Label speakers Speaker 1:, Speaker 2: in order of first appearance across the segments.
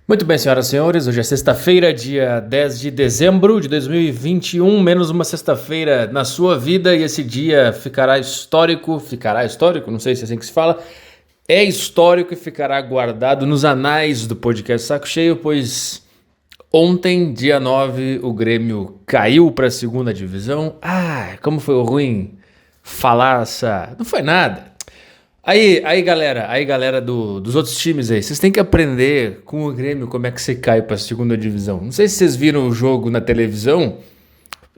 Speaker 1: Muito bem, senhoras e senhores, hoje é sexta-feira, dia 10 de dezembro de 2021, menos uma sexta-feira na sua vida, e esse dia ficará histórico, não sei se é assim que se fala, é histórico e ficará guardado nos anais do podcast Saco Cheio, pois ontem, dia 9, o Grêmio caiu para a segunda divisão. Como foi ruim falar essa... Não foi nada. Aí galera dos outros times aí, vocês têm que aprender com o Grêmio como é que você cai pra segunda divisão. Não sei se vocês viram o jogo na televisão,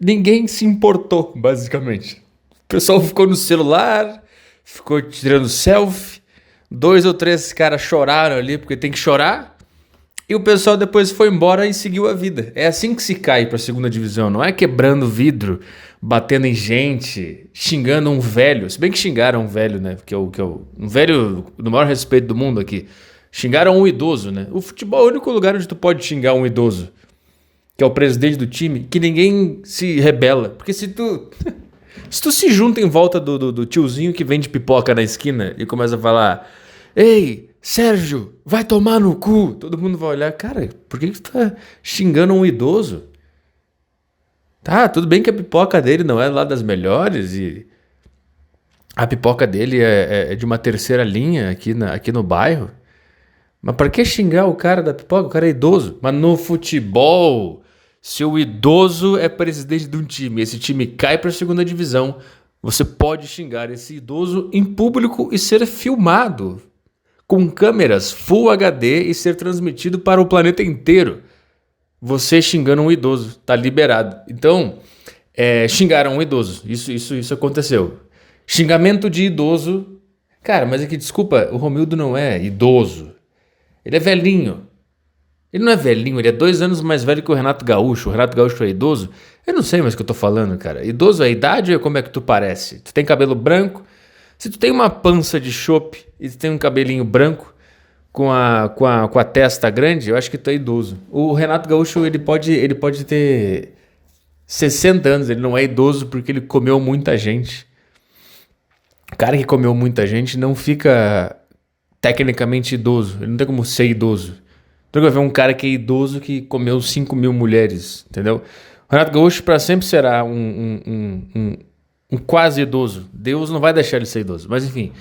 Speaker 1: ninguém se importou, basicamente. O pessoal ficou no celular, ficou tirando selfie, 2 ou 3 caras choraram ali porque tem que chorar, e o pessoal depois foi embora e seguiu a vida. É assim que se cai pra segunda divisão, não é quebrando vidro, batendo em gente, xingando um velho. Se bem que xingaram um velho, né? Um velho do maior respeito do mundo aqui. Xingaram um idoso, né? O futebol é o único lugar onde tu pode xingar um idoso, que é o presidente do time, que ninguém se rebela. Porque se tu se junta em volta do tiozinho que vende pipoca na esquina e começa a falar: Ei, Sérgio, vai tomar no cu. Todo mundo vai olhar, cara, por que tu tá xingando um idoso? Tá, tudo bem que a pipoca dele não é lá das melhores e a pipoca dele é de uma terceira linha aqui no bairro. Mas pra que xingar o cara da pipoca? O cara é idoso. Mas no futebol, se o idoso é presidente de um time, esse time cai pra segunda divisão, você pode xingar esse idoso em público e ser filmado com câmeras Full HD e ser transmitido para o planeta inteiro. Você xingando um idoso, tá liberado. Então, xingaram um idoso. Isso aconteceu. Xingamento de idoso. Cara, mas é que, desculpa, o Romildo não é idoso. Ele é velhinho. Ele não é velhinho, ele é 2 anos mais velho que o Renato Gaúcho. O Renato Gaúcho é idoso? Eu não sei mais o que eu tô falando, cara. Idoso é a idade ou é como é que tu parece? Tu tem cabelo branco? Se tu tem uma pança de chope e tu tem um cabelinho branco com a testa grande, eu acho que tu é idoso. O Renato Gaúcho, ele pode ter 60 anos, ele não é idoso porque ele comeu muita gente. O cara que comeu muita gente não fica tecnicamente idoso, ele não tem como ser idoso. Então vai ver um cara que é idoso que comeu 5.000 mulheres, entendeu? O Renato Gaúcho para sempre será um quase idoso. Deus não vai deixar ele ser idoso, mas enfim...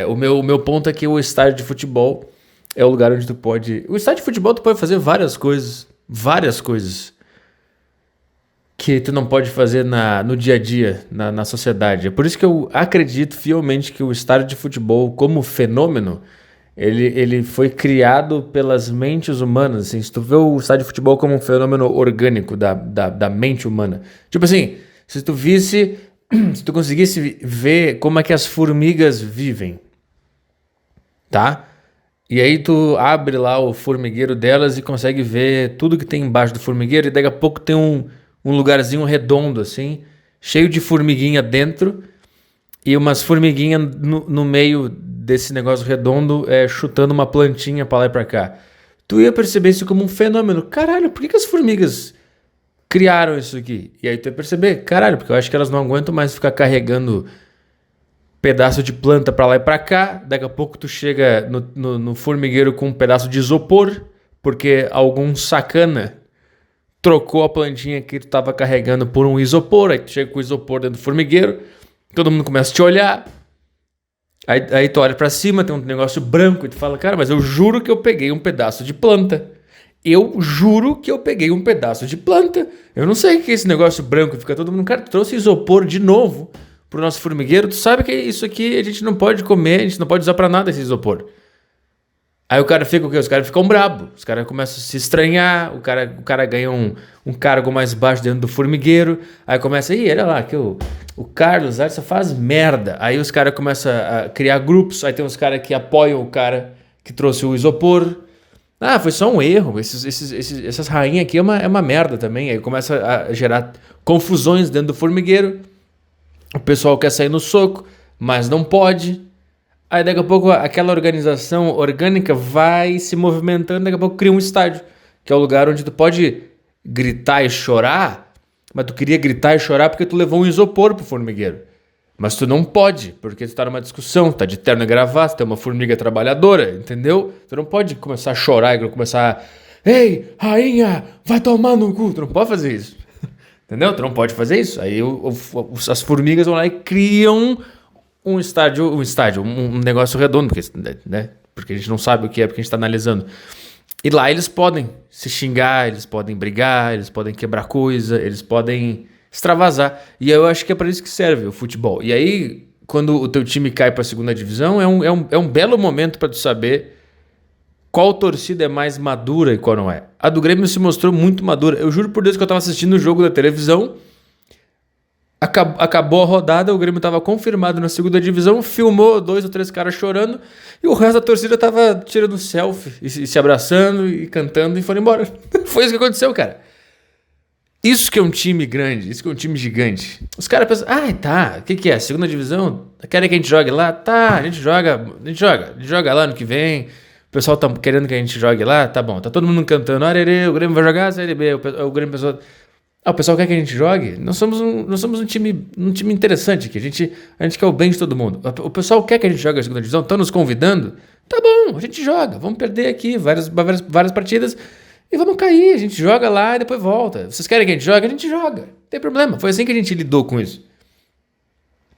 Speaker 1: O meu ponto é que o estádio de futebol é o lugar onde tu pode... O estádio de futebol tu pode fazer várias coisas que tu não pode fazer no dia a dia, na sociedade. É por isso que eu acredito fielmente que o estádio de futebol, como fenômeno, ele foi criado pelas mentes humanas. Assim, se tu vê o estádio de futebol como um fenômeno orgânico da mente humana. Tipo assim, se tu conseguisse ver como é que as formigas vivem, tá? E aí tu abre lá o formigueiro delas e consegue ver tudo que tem embaixo do formigueiro, e daqui a pouco tem um lugarzinho redondo assim, cheio de formiguinha dentro, e umas formiguinhas no meio desse negócio redondo, chutando uma plantinha pra lá e pra cá. Tu ia perceber isso como um fenômeno. Caralho, por que as formigas criaram isso aqui? E aí tu ia perceber, caralho, porque eu acho que elas não aguentam mais ficar carregando pedaço de planta pra lá e pra cá. Daqui a pouco tu chega no formigueiro com um pedaço de isopor, porque algum sacana trocou a plantinha que tu tava carregando por um isopor. Aí tu chega com o isopor dentro do formigueiro, todo mundo começa a te olhar. Aí tu olha pra cima, tem um negócio branco, e tu fala, cara, mas eu juro que eu peguei um pedaço de planta. Eu juro que eu peguei um pedaço de planta. Eu não sei o que é esse negócio branco. Fica todo mundo... Cara, tu trouxe isopor de novo pro nosso formigueiro. Tu sabe que isso aqui a gente não pode comer, a gente não pode usar pra nada esse isopor. Aí o cara fica o quê? Os caras ficam bravos. Os caras começam a se estranhar. O cara ganha um cargo mais baixo dentro do formigueiro. Aí começa... olha lá, que o Carlos só faz merda. Aí os caras começam a criar grupos. Aí tem uns caras que apoiam o cara que trouxe o isopor. Foi só um erro. Essas rainhas aqui é uma merda também. Aí começa a gerar confusões dentro do formigueiro. O pessoal quer sair no soco, mas não pode. Aí daqui a pouco aquela organização orgânica vai se movimentando. Daqui a pouco cria um estádio, que é o lugar onde tu pode gritar e chorar. Mas tu queria gritar e chorar porque tu levou um isopor pro formigueiro. Mas tu não pode, porque tu tá numa discussão, tá de terno e gravata, tu é uma formiga trabalhadora, entendeu? Tu não pode começar a chorar e começar... Ei, rainha, vai tomar no cu. Tu não pode fazer isso. Entendeu? Tu não pode fazer isso. Aí as formigas vão lá e criam um negócio redondo, né? Porque a gente não sabe o que é, porque a gente tá analisando. E lá eles podem se xingar, eles podem brigar, eles podem quebrar coisa, eles podem extravasar. E eu acho que é para isso que serve o futebol. E aí, quando o teu time cai para a segunda divisão, é um belo momento para tu saber qual torcida é mais madura e qual não é. A do Grêmio se mostrou muito madura. Eu juro por Deus que eu estava assistindo o jogo da televisão, acabou a rodada, o Grêmio estava confirmado na segunda divisão, filmou 2 ou 3 caras chorando e o resto da torcida estava tirando selfie, e se abraçando e cantando e foram embora. Foi isso que aconteceu, cara. Isso que é um time grande, isso que é um time gigante. Os caras pensam, tá, o que é? Segunda divisão? Querem que a gente jogue lá? Tá, a gente joga lá no que vem. O pessoal tá querendo que a gente jogue lá? Tá bom, tá todo mundo cantando, arerê, o Grêmio vai jogar a Série B, o Grêmio pensou... o pessoal quer que a gente jogue? Nós somos um time interessante aqui, a gente quer o bem de todo mundo. O pessoal quer que a gente jogue a segunda divisão, estão nos convidando? Tá bom, a gente joga, vamos perder aqui várias partidas e vamos cair, a gente joga lá e depois volta. Vocês querem que a gente jogue? A gente joga, não tem problema. Foi assim que a gente lidou com isso.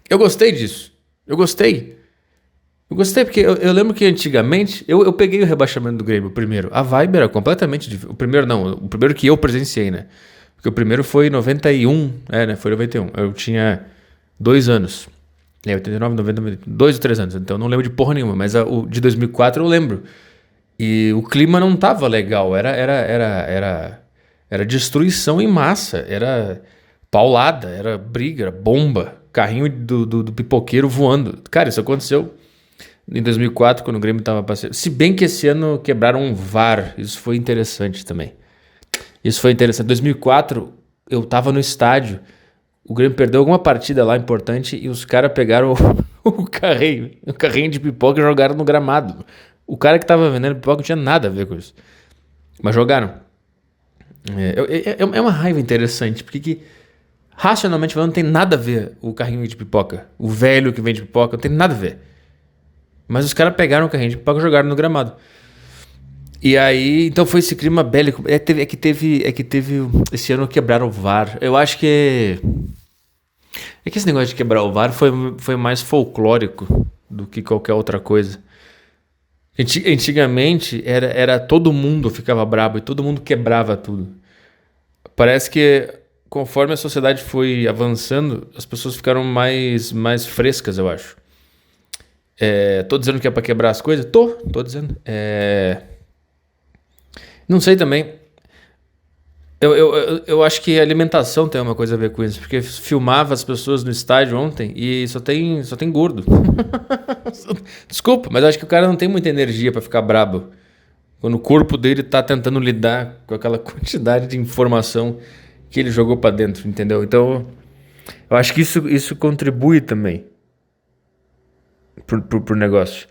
Speaker 1: Eu gostei disso, eu gostei porque eu lembro que antigamente eu peguei o rebaixamento do Grêmio, o primeiro. A vibe era completamente diferente. O primeiro que eu presenciei, né? Porque o primeiro foi em 91, né? Foi 91. Eu tinha 2 anos. 89, 90, 2 ou 3 anos. Então eu não lembro de porra nenhuma. Mas o de 2004 eu lembro. E o clima não tava legal. Era destruição em massa. Era paulada, era briga, era bomba. Carrinho do pipoqueiro voando. Cara, isso aconteceu em 2004, quando o Grêmio tava passando. Se bem que esse ano quebraram um VAR. Isso foi interessante também. Isso foi interessante. Em 2004, eu tava no estádio. O Grêmio perdeu alguma partida lá importante e os caras pegaram o carrinho de pipoca e jogaram no gramado. O cara que tava vendendo pipoca não tinha nada a ver com isso. Mas jogaram. É uma raiva interessante, porque racionalmente falando, não tem nada a ver o carrinho de pipoca. O velho que vende pipoca, não tem nada a ver. Mas os caras pegaram o carrinho de pipoca e jogaram no gramado. E aí, então foi esse clima bélico. É que teve esse ano quebraram o VAR. Eu acho que esse negócio de quebrar o VAR foi mais folclórico do que qualquer outra coisa. Antigamente era todo mundo ficava brabo e todo mundo quebrava tudo. Parece que conforme a sociedade foi avançando, as pessoas ficaram mais frescas, eu acho. Tô dizendo que é pra quebrar as coisas? Tô dizendo. Não sei também. Eu acho que a alimentação tem uma coisa a ver com isso, porque filmava as pessoas no estádio ontem e só tem gordo. Desculpa, mas eu acho que o cara não tem muita energia pra ficar brabo quando o corpo dele tá tentando lidar com aquela quantidade de informação que ele jogou pra dentro, entendeu? Então, eu acho que isso contribui também pro negócio.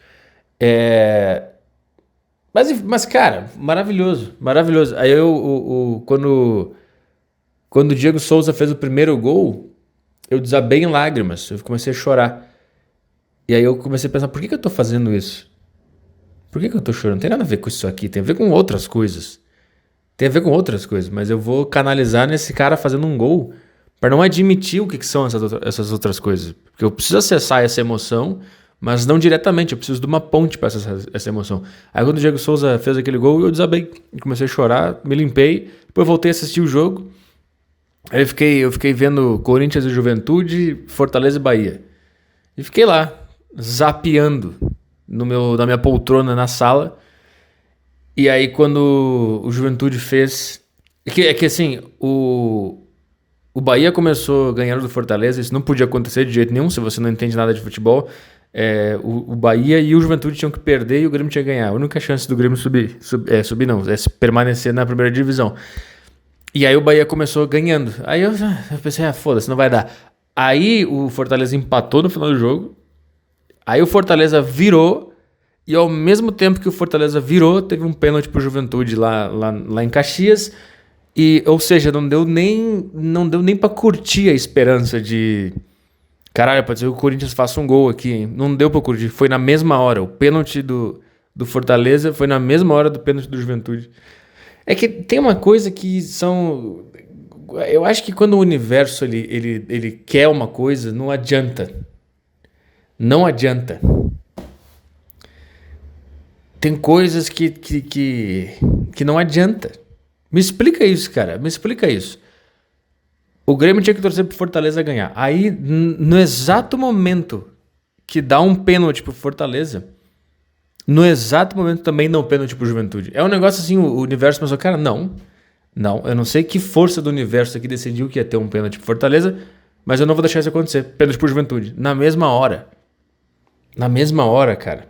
Speaker 1: Mas, cara, maravilhoso. Aí quando o Diego Souza fez o primeiro gol, eu desabei em lágrimas, eu comecei a chorar. E aí eu comecei a pensar, por que eu tô fazendo isso? Por que eu tô chorando? Não tem nada a ver com isso aqui, tem a ver com outras coisas. Mas eu vou canalizar nesse cara fazendo um gol para não admitir o que são essas outras coisas. Porque eu preciso acessar essa emoção, mas não diretamente, eu preciso de uma ponte para essa emoção. Aí quando o Diego Souza fez aquele gol, eu desabei, comecei a chorar, me limpei, depois voltei a assistir o jogo. Aí eu fiquei vendo Corinthians e Juventude, Fortaleza e Bahia. E fiquei lá, zapeando na minha poltrona na sala. E aí quando o Juventude fez... É que assim, o Bahia começou ganhando do Fortaleza, isso não podia acontecer de jeito nenhum, se você não entende nada de futebol. O Bahia e o Juventude tinham que perder e o Grêmio tinha que ganhar. A única chance do Grêmio permanecer na primeira divisão. E aí o Bahia começou ganhando. Aí eu pensei, foda-se, não vai dar. Aí o Fortaleza empatou no final do jogo. Aí o Fortaleza virou. E ao mesmo tempo que o Fortaleza virou, teve um pênalti pro Juventude lá em Caxias. Ou seja, não deu nem pra curtir a esperança de Caralho, pode ser que o Corinthians faça um gol aqui, hein? Não deu pro Corinthians, foi na mesma hora. O pênalti do Fortaleza foi na mesma hora do pênalti do Juventude. É que tem uma coisa que são... Eu acho que quando o universo ele quer uma coisa, não adianta. Não adianta. Tem coisas que não adianta. Me explica isso, cara. Me explica isso. O Grêmio tinha que torcer pro Fortaleza ganhar. Aí, no exato momento que dá um pênalti pro Fortaleza, no exato momento também dá um pênalti pro Juventude. É um negócio assim, o universo pensou, cara, não, eu não sei que força do universo aqui decidiu que ia ter um pênalti pro Fortaleza, mas eu não vou deixar isso acontecer. Pênalti pro Juventude. Na mesma hora. Na mesma hora, cara.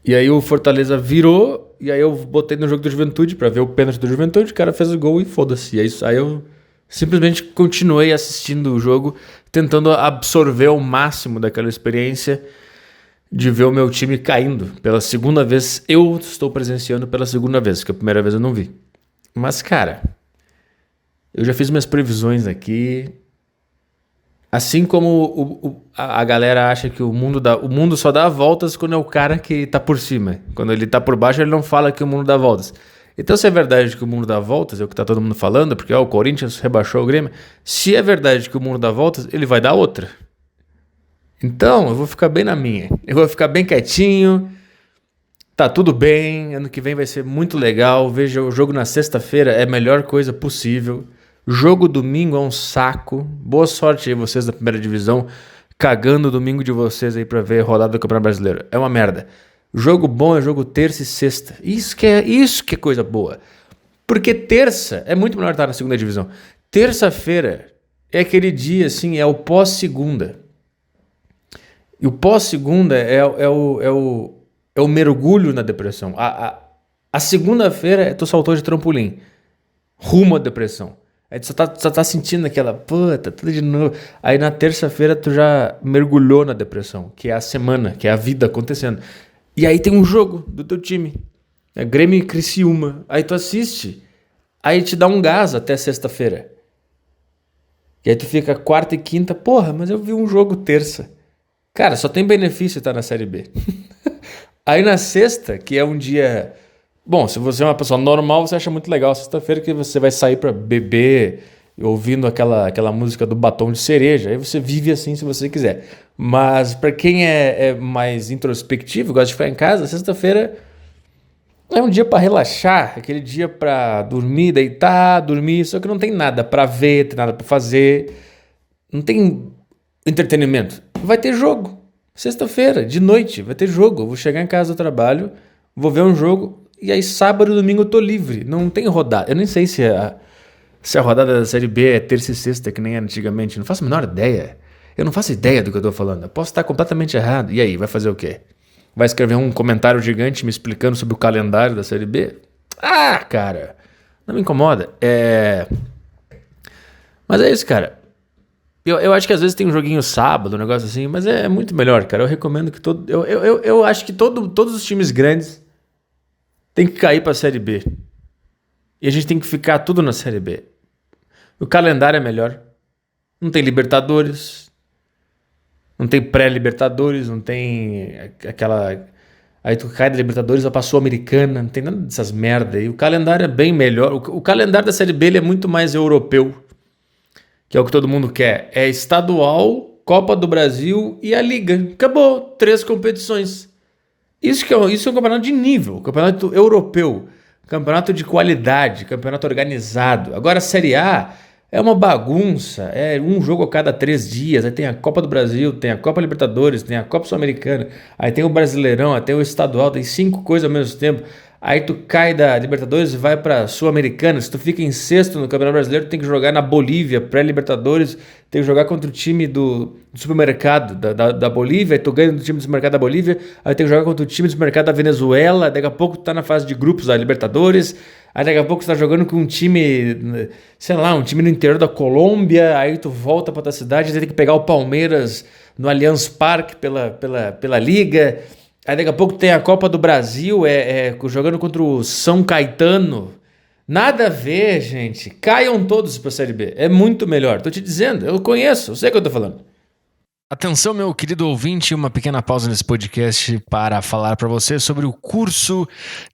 Speaker 1: E aí o Fortaleza virou, e aí eu botei no jogo do Juventude pra ver o pênalti do Juventude, o cara fez o gol e foda-se. Aí eu simplesmente continuei assistindo o jogo, tentando absorver o máximo daquela experiência de ver o meu time caindo. Pela segunda vez, eu estou presenciando pela segunda vez, que a primeira vez eu não vi. Mas, cara, eu já fiz minhas previsões aqui. Assim como a galera acha que o mundo só dá voltas quando é o cara que tá por cima. Quando ele tá por baixo, ele não fala que o mundo dá voltas. Então, se é verdade que o mundo dá voltas, é o que tá todo mundo falando, porque o Corinthians rebaixou o Grêmio. Se é verdade que o mundo dá voltas, ele vai dar outra. Então, eu vou ficar bem na minha. Eu vou ficar bem quietinho. Tá tudo bem. Ano que vem vai ser muito legal. Veja, o jogo na sexta-feira é a melhor coisa possível. Jogo domingo é um saco. Boa sorte aí vocês da primeira divisão, cagando o domingo de vocês aí pra ver a rodada do Campeonato Brasileiro. É uma merda. Jogo bom é jogo terça e sexta. Isso que é coisa boa. Porque terça é muito melhor estar na segunda divisão. Terça-feira é aquele dia assim, é o pós-segunda. E o pós-segunda é o mergulho na depressão. A segunda-feira tu saltou de trampolim rumo à depressão. Aí tu só tá sentindo aquela, puta, tudo de novo. Aí na terça-feira tu já mergulhou na depressão, que é a semana, que é a vida acontecendo. E aí tem um jogo do teu time, é Grêmio e Criciúma. Aí tu assiste, aí te dá um gás até sexta-feira. E aí tu fica quarta e quinta, porra, mas eu vi um jogo terça. Cara, só tem benefício estar na Série B. Aí na sexta, que é um dia... Bom, se você é uma pessoa normal, você acha muito legal sexta-feira que você vai sair pra beber, ouvindo aquela música do Batom de Cereja. Aí você vive assim se você quiser. Mas pra quem é mais introspectivo, gosta de ficar em casa, sexta-feira é um dia pra relaxar, aquele dia pra dormir, deitar, dormir, só que não tem nada pra ver, tem nada pra fazer, não tem entretenimento. Vai ter jogo. Sexta-feira, de noite, vai ter jogo. Eu vou chegar em casa do trabalho, vou ver um jogo. E aí sábado e domingo eu tô livre. Não tem rodada. Eu nem sei se a rodada da Série B é terça e sexta, que nem era antigamente. Não faço a menor ideia. Eu não faço ideia do que eu tô falando. Eu posso estar completamente errado. E aí, vai fazer o quê? Vai escrever um comentário gigante me explicando sobre o calendário da Série B? Ah, cara. Não me incomoda. Mas é isso, cara. Eu acho que às vezes tem um joguinho sábado, um negócio assim, mas é muito melhor, cara. Eu recomendo que todo... Eu acho que todos os times grandes tem que cair pra Série B. E a gente tem que ficar tudo na Série B. O calendário é melhor. Não tem Libertadores. Não tem pré-Libertadores. Não tem aquela... Aí tu cai da Libertadores, vai pra Sul-Americana. Não tem nada dessas merda aí. O calendário é bem melhor. O calendário da Série B ele é muito mais europeu. Que é o que todo mundo quer. É estadual, Copa do Brasil e a Liga. Acabou. 3 competições. Isso é um campeonato de nível, campeonato europeu, campeonato de qualidade, campeonato organizado. Agora a Série A é uma bagunça, é um jogo a cada 3 dias. Aí tem a Copa do Brasil, tem a Copa Libertadores, tem a Copa Sul-Americana, aí tem o Brasileirão, aí tem o estadual, tem 5 coisas ao mesmo tempo. Aí tu cai da Libertadores e vai pra Sul-Americana. Se tu fica em sexto no Campeonato Brasileiro, tu tem que jogar na Bolívia, pré-Libertadores, tem que jogar contra o time do supermercado da Bolívia, aí tu ganha do time do supermercado da Bolívia, aí tem que jogar contra o time do supermercado da Venezuela, daqui a pouco tu tá na fase de grupos da Libertadores, aí daqui a pouco tu tá jogando com um time, sei lá, um time no interior da Colômbia, aí tu volta pra tua cidade, tem que pegar o Palmeiras no Allianz Parque pela Liga. Aí daqui a pouco tem a Copa do Brasil, jogando contra o São Caetano, Nada a ver, gente. Caiam todos pra Série B. É muito melhor. Tô te dizendo, eu conheço, eu sei o que eu tô falando. Atenção, meu querido ouvinte, uma pequena pausa nesse podcast para falar para você sobre o curso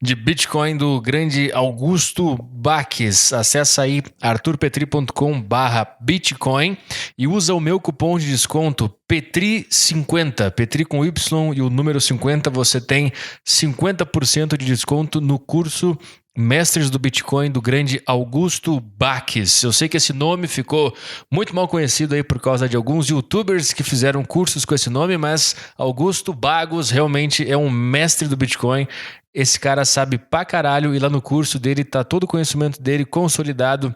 Speaker 1: de Bitcoin do grande Augusto Baques. Acesse aí arturpetri.com/bitcoin e usa o meu cupom de desconto Petri50, Petri com Y e o número 50, você tem 50% de desconto no curso Mestres do Bitcoin do grande Augusto Baques. Eu sei que esse nome ficou muito mal conhecido aí por causa de alguns youtubers que fizeram cursos com esse nome, mas Augusto Bagos realmente é um mestre do Bitcoin. Esse cara sabe pra caralho e lá no curso dele tá todo o conhecimento dele consolidado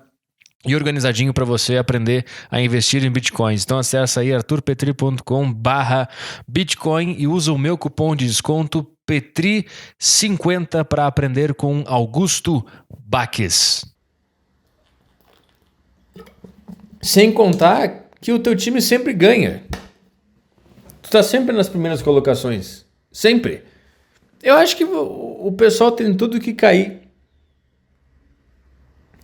Speaker 1: e organizadinho para você aprender a investir em bitcoins. Então acessa aí arturpetri.com/bitcoin e usa o meu cupom de desconto Petri50 para aprender com Augusto Baques. Sem contar que o teu time sempre ganha. Tu tá sempre nas primeiras colocações. Sempre. Eu acho que o pessoal tem tudo que cair.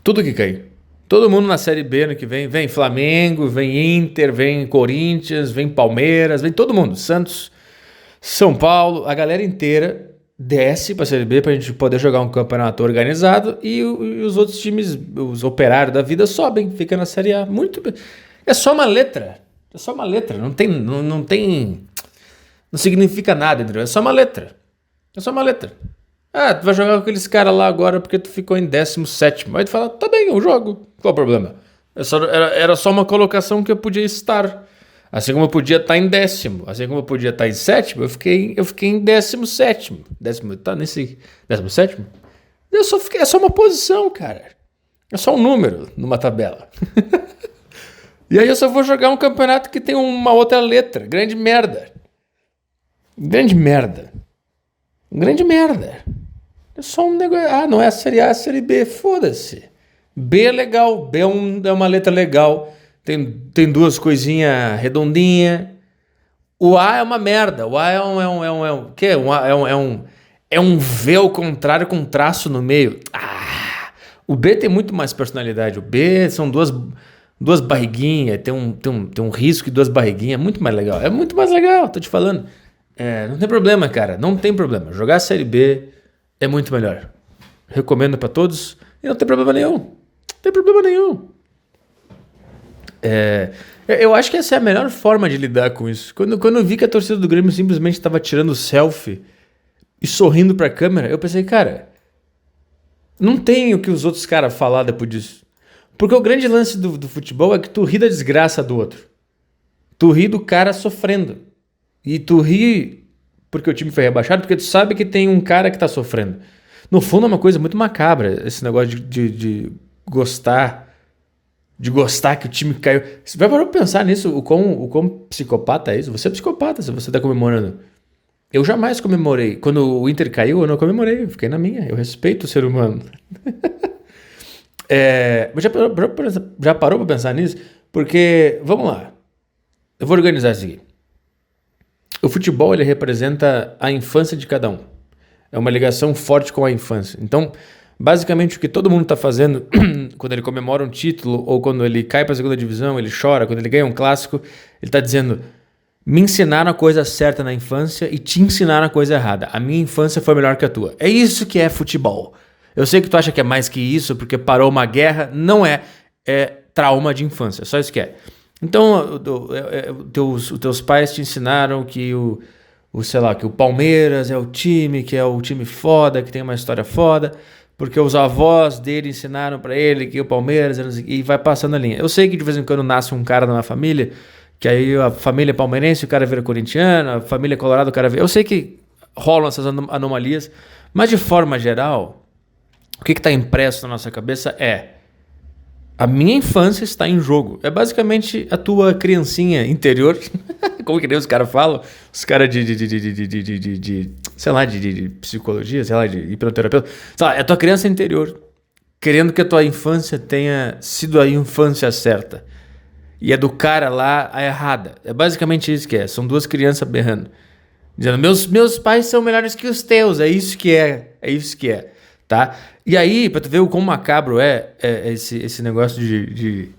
Speaker 1: Tudo que cair. Todo mundo na Série B ano que vem. Vem Flamengo, vem Inter, vem Corinthians, vem Palmeiras, vem todo mundo. Santos, São Paulo, a galera inteira desce pra Série B pra gente poder jogar um campeonato organizado e os outros times, os operários da vida, sobem, fica na Série A. Muito bem. É só uma letra. É só uma letra. Não significa nada, entendeu? É só uma letra. É só uma letra. Ah, tu vai jogar com aqueles caras lá agora porque tu ficou em 17º. Aí tu fala, tá bem, eu jogo. Qual o problema? Era só uma colocação que eu podia estar. Assim como eu podia estar em 10º. Assim como eu podia estar em 7º, eu fiquei em 17º. Tá nesse 17º? É só uma posição, cara. É só um número numa tabela. E aí eu só vou jogar um campeonato que tem uma outra letra. Grande merda. Grande merda. Grande merda. É só um negócio. Ah, não é a Série A, é a Série B. Foda-se. B é legal. B é uma letra legal. Tem duas coisinhas redondinhas. O A é uma merda. O A o quê? É um V ao contrário com traço no meio. Ah! O B tem muito mais personalidade. O B são duas barriguinhas. Tem um risco e duas barriguinhas. É muito mais legal. É muito mais legal, tô te falando. Não tem problema, cara. Não tem problema. Jogar a Série B é muito melhor. Recomendo pra todos. E não tem problema nenhum. Não tem problema nenhum. Eu acho que essa é a melhor forma de lidar com isso. Quando eu vi que a torcida do Grêmio simplesmente estava tirando selfie e sorrindo pra câmera, eu pensei, cara, não tem o que os outros caras falar depois disso. Porque o grande lance do futebol é que tu ri da desgraça do outro. Tu ri do cara sofrendo. E tu ri porque o time foi rebaixado, porque tu sabe que tem um cara que tá sofrendo. No fundo é uma coisa muito macabra, esse negócio de gostar que o time caiu. Você vai parar pra pensar nisso, o quão psicopata é isso? Você é psicopata se você tá comemorando. Eu jamais comemorei. Quando o Inter caiu, eu não comemorei. Eu fiquei na minha. Eu respeito o ser humano. Mas já parou pra pensar nisso? Porque, vamos lá. Eu vou organizar isso aqui. O futebol, ele representa a infância de cada um. É uma ligação forte com a infância. Então, basicamente, o que todo mundo está fazendo quando ele comemora um título ou quando ele cai para a segunda divisão, ele chora, quando ele ganha um clássico, ele está dizendo, me ensinaram a coisa certa na infância e te ensinaram a coisa errada. A minha infância foi melhor que a tua. É isso que é futebol. Eu sei que tu acha que é mais que isso porque parou uma guerra. Não é. É trauma de infância. Só isso que é. Então, os teus pais te ensinaram que que o Palmeiras é o time, que é o time foda, que tem uma história foda, porque os avós dele ensinaram pra ele que o Palmeiras e vai passando a linha. Eu sei que de vez em quando nasce um cara numa família, que aí a família é palmeirense, o cara vira corintiano, a família é colorado, o cara vira... Eu sei que rolam essas anomalias, mas de forma geral, o que está impresso na nossa cabeça é a minha infância está em jogo. É basicamente a tua criancinha interior. Como que nem os caras falam? Os caras de psicologia, sei lá, de hipnoterapeuta. Sei lá, é a tua criança interior querendo que a tua infância tenha sido a infância certa. E educar lá a errada. É basicamente isso que é. São duas crianças berrando. Dizendo, meus pais são melhores que os teus. É isso que é. É isso que é. tá? E aí, pra tu ver o quão macabro é esse negócio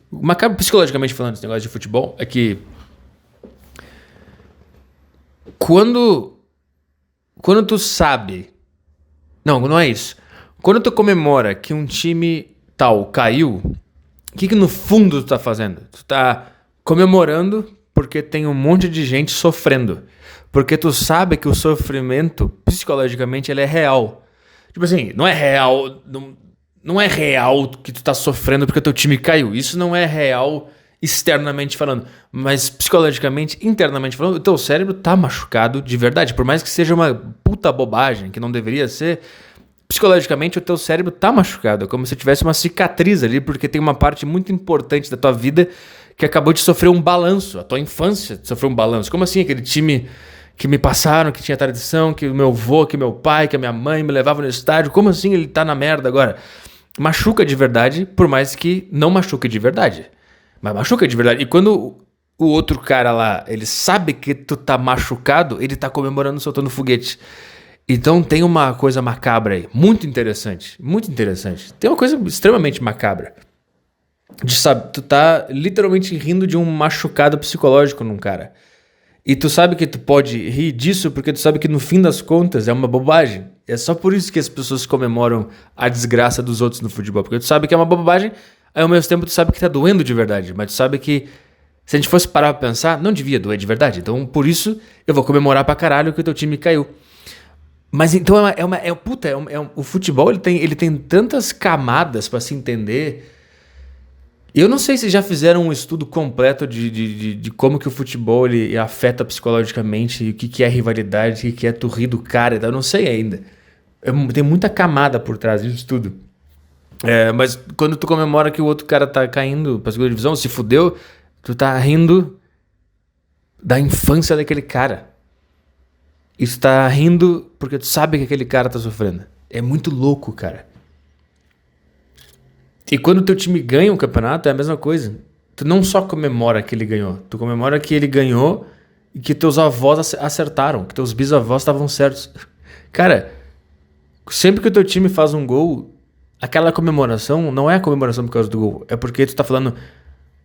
Speaker 1: macabro psicologicamente falando, esse negócio de futebol, é que quando tu sabe... Não é isso. Quando tu comemora que um time tal caiu, o que no fundo tu tá fazendo? Tu tá comemorando porque tem um monte de gente sofrendo. Porque tu sabe que o sofrimento, psicologicamente, ele é real. Tipo assim, não é real... Não é real que tu tá sofrendo porque teu time caiu. Isso não é real externamente falando. Mas psicologicamente, internamente falando, o teu cérebro tá machucado de verdade. Por mais que seja uma puta bobagem, que não deveria ser... Psicologicamente, o teu cérebro tá machucado. É como se tivesse uma cicatriz ali, porque tem uma parte muito importante da tua vida que acabou de sofrer um balanço. A tua infância sofreu um balanço. Como assim aquele time que me passaram, que tinha tradição, que o meu avô, que meu pai, que a minha mãe me levavam no estádio, como assim ele tá na merda agora? Machuca de verdade, por mais que não machuque de verdade. Mas machuca de verdade. E quando o outro cara lá, ele sabe que tu tá machucado, ele tá comemorando, soltando foguete. Então tem uma coisa macabra aí, muito interessante, tem uma coisa extremamente macabra, tu tá literalmente rindo de um machucado psicológico num cara, e tu sabe que tu pode rir disso porque tu sabe que no fim das contas é uma bobagem, é só por isso que as pessoas comemoram a desgraça dos outros no futebol, porque tu sabe que é uma bobagem, aí ao mesmo tempo tu sabe que tá doendo de verdade, mas tu sabe que se a gente fosse parar pra pensar, não devia doer de verdade, então por isso eu vou comemorar pra caralho que o teu time caiu. Mas então o futebol ele tem tantas camadas pra se entender. Eu não sei se já fizeram um estudo completo de como que o futebol ele afeta psicologicamente, o que é rivalidade, o que é tu rir do cara, eu não sei ainda. Tem muita camada por trás disso tudo. Mas quando tu comemora que o outro cara tá caindo pra segunda divisão, se fudeu, tu tá rindo da infância daquele cara. E tu tá rindo porque tu sabe que aquele cara tá sofrendo. É muito louco, cara. E quando o teu time ganha um campeonato, é a mesma coisa. Tu não só comemora que ele ganhou, tu comemora que ele ganhou e que teus avós acertaram, que teus bisavós estavam certos. Cara, sempre que o teu time faz um gol, aquela comemoração não é a comemoração por causa do gol, é porque tu tá falando,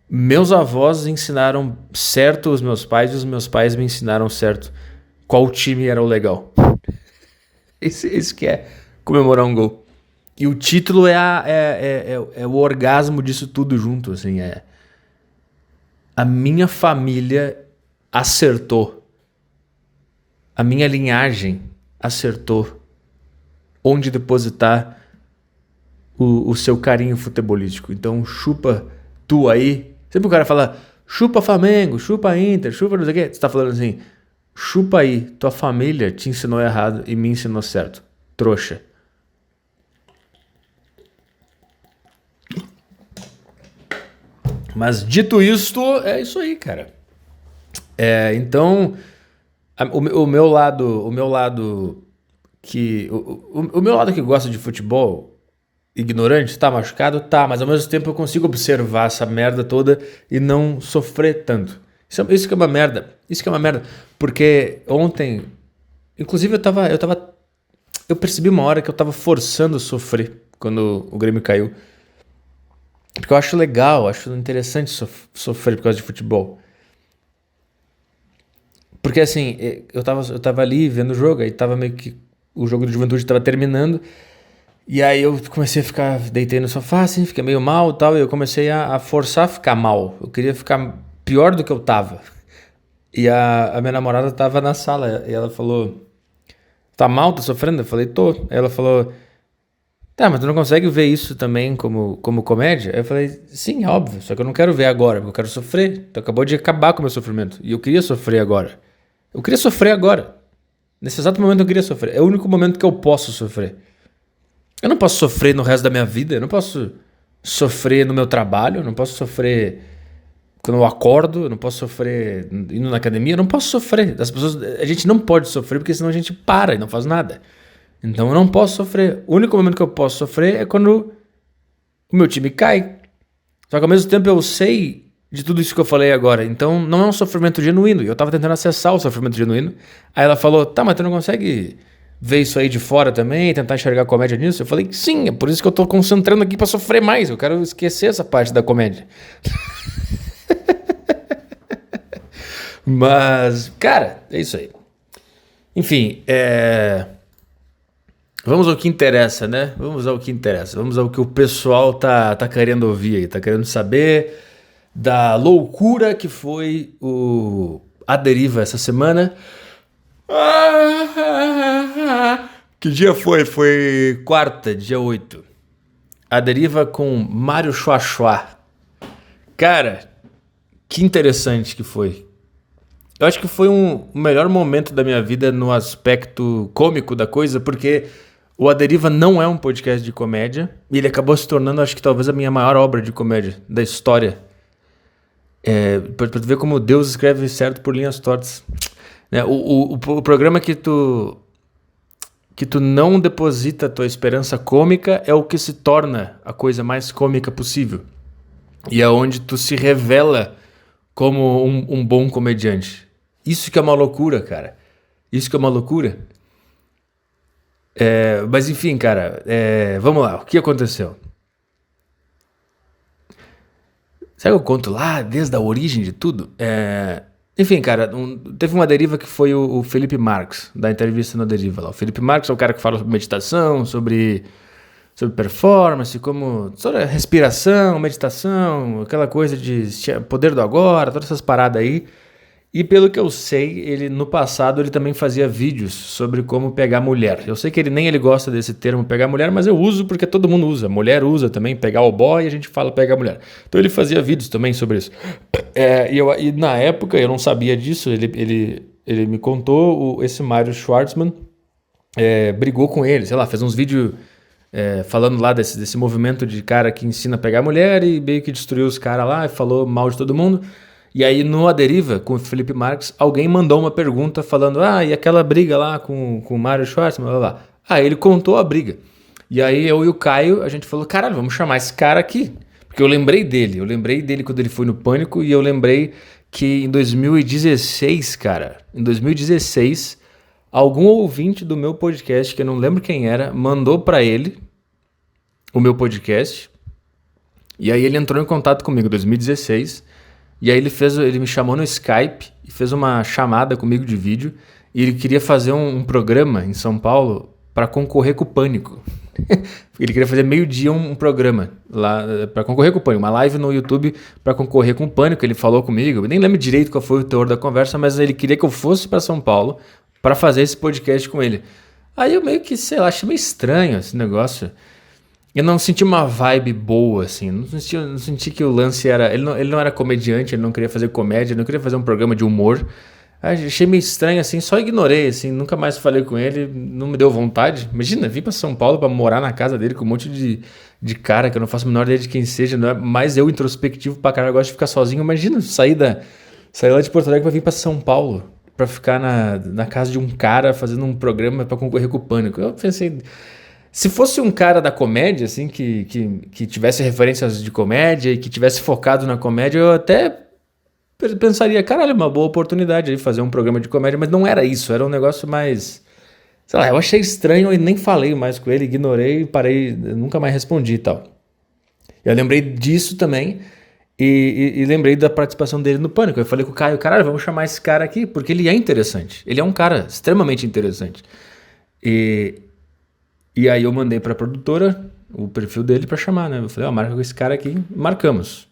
Speaker 1: meus avós ensinaram certo os meus pais e os meus pais me ensinaram certo. Qual time era o legal? Esse que é comemorar um gol. E o título é o orgasmo disso tudo junto, assim, a minha família acertou. A minha linhagem acertou onde depositar o seu carinho futebolístico. Então chupa tu aí. Sempre o cara fala, chupa Flamengo, chupa Inter, chupa não sei o quê. Você tá falando assim, chupa aí, tua família te ensinou errado e me ensinou certo. Trouxa. Mas dito isto, é isso aí, cara. Então, o meu lado que gosta de futebol, ignorante, tá machucado? Tá, mas ao mesmo tempo eu consigo observar essa merda toda e não sofrer tanto. Isso que é uma merda. Isso que é uma merda. Porque ontem, inclusive eu percebi uma hora que eu tava forçando a sofrer quando o Grêmio caiu. Porque eu acho legal, acho interessante sofrer por causa de futebol. Porque assim, eu tava ali vendo o jogo, aí tava meio que o jogo do Juventude tava terminando, e aí eu comecei a deitei no sofá, assim, fiquei meio mal e tal, e eu comecei a forçar a ficar mal. Eu queria ficar pior do que eu tava. E a minha namorada tava na sala, e ela falou, tá mal, tá sofrendo? Eu falei, tô. Aí ela falou, tá, mas tu não consegue ver isso também como comédia? Aí eu falei, sim, é óbvio, só que eu não quero ver agora, porque eu quero sofrer. Tu acabou de acabar com o meu sofrimento, e eu queria sofrer agora. Eu queria sofrer agora. Nesse exato momento eu queria sofrer. É o único momento que eu posso sofrer. Eu não posso sofrer no resto da minha vida, eu não posso sofrer no meu trabalho, eu não posso sofrer quando eu acordo, eu não posso sofrer indo na academia, eu não posso sofrer. A gente não pode sofrer porque senão a gente para e não faz nada. Então eu não posso sofrer. O único momento que eu posso sofrer é quando o meu time cai. Só que ao mesmo tempo eu sei de tudo isso que eu falei agora. Então não é um sofrimento genuíno. E eu tava tentando acessar o sofrimento genuíno. Aí ela falou, tá, mas tu não consegue ver isso aí de fora também, tentar enxergar comédia nisso? Eu falei, sim, é por isso que eu tô concentrando aqui pra sofrer mais. Eu quero esquecer essa parte da comédia. Mas, cara, é isso aí. Enfim, vamos ao que interessa, né? Vamos ao que interessa. Vamos ao que o pessoal tá querendo ouvir aí. Tá querendo saber da loucura que foi A Deriva essa semana. Que dia foi? Foi quarta, dia 8. A Deriva com Mário Chuachua. Cara, que interessante que foi. Eu acho que foi o melhor momento da minha vida no aspecto cômico da coisa, porque o A Deriva não é um podcast de comédia, e ele acabou se tornando, acho que talvez a minha maior obra de comédia da história. Pra tu ver como Deus escreve certo por linhas tortas. O programa que tu não deposita a tua esperança cômica é o que se torna a coisa mais cômica possível. E é onde tu se revela como um bom comediante. Isso que é uma loucura, cara. Isso que é uma loucura. Mas enfim, cara, vamos lá. O que aconteceu? Sabe o que eu conto lá, desde a origem de tudo? Enfim, cara, teve uma deriva que foi o Felipe Marques, da entrevista na Deriva lá. O Felipe Marques é o cara que fala sobre meditação, sobre performance, sobre respiração, meditação, aquela coisa de poder do agora, todas essas paradas aí. E pelo que eu sei, ele no passado ele também fazia vídeos sobre como pegar mulher. Eu sei que ele gosta desse termo pegar mulher, mas eu uso porque todo mundo usa. Mulher usa também, pegar o boy, e a gente fala pegar mulher. Então ele fazia vídeos também sobre isso. E na época eu não sabia disso, ele me contou, esse Mário Schwartzman brigou com ele, sei lá, fez uns vídeos falando lá desse movimento de cara que ensina a pegar mulher e meio que destruiu os caras lá e falou mal de todo mundo. E aí no A Deriva, com o Felipe Marques, alguém mandou uma pergunta falando, e aquela briga lá com o Mário Schwartzman, blá, blá, blá. Aí ele contou a briga. E aí eu e o Caio, a gente falou, caralho, vamos chamar esse cara aqui. Porque eu lembrei dele quando ele foi no Pânico, e eu lembrei que em 2016, cara, algum ouvinte do meu podcast, que eu não lembro quem era, mandou pra ele o meu podcast, e aí ele entrou em contato comigo em 2016, e aí ele me chamou no Skype e fez uma chamada comigo de vídeo, e ele queria fazer um programa em São Paulo para concorrer com o Pânico. Ele queria fazer meio-dia um programa lá para concorrer com o Pânico, uma live no YouTube para concorrer com o Pânico. Ele falou comigo, eu nem lembro direito qual foi o teor da conversa, mas ele queria que eu fosse para São Paulo para fazer esse podcast com ele. Aí eu meio que, sei lá, achei meio estranho esse negócio. Eu não senti uma vibe boa, assim. Não senti que o lance era... Ele não era comediante, ele não queria fazer comédia, ele não queria fazer um programa de humor. Achei meio estranho, assim, só ignorei, assim. Nunca mais falei com ele, não me deu vontade. Imagina, vim pra São Paulo pra morar na casa dele com um monte de cara que eu não faço a menor ideia de quem seja. Não é mais eu introspectivo pra caralho, eu gosto de ficar sozinho. Imagina, sair lá de Porto Alegre pra vir pra São Paulo, pra ficar na casa de um cara fazendo um programa pra concorrer com o Pânico. Eu pensei... Se fosse um cara da comédia, assim, que tivesse referências de comédia e que tivesse focado na comédia, eu até pensaria, caralho, uma boa oportunidade de fazer um programa de comédia, mas não era isso, era um negócio mais... Sei lá, eu achei estranho e nem falei mais com ele, ignorei, parei, nunca mais respondi e tal. Eu lembrei disso também e lembrei da participação dele no Pânico. Eu falei com o Caio, caralho, vamos chamar esse cara aqui, porque ele é interessante. Ele é um cara extremamente interessante. E aí eu mandei pra produtora o perfil dele pra chamar, né? Eu falei, marca com esse cara aqui, marcamos.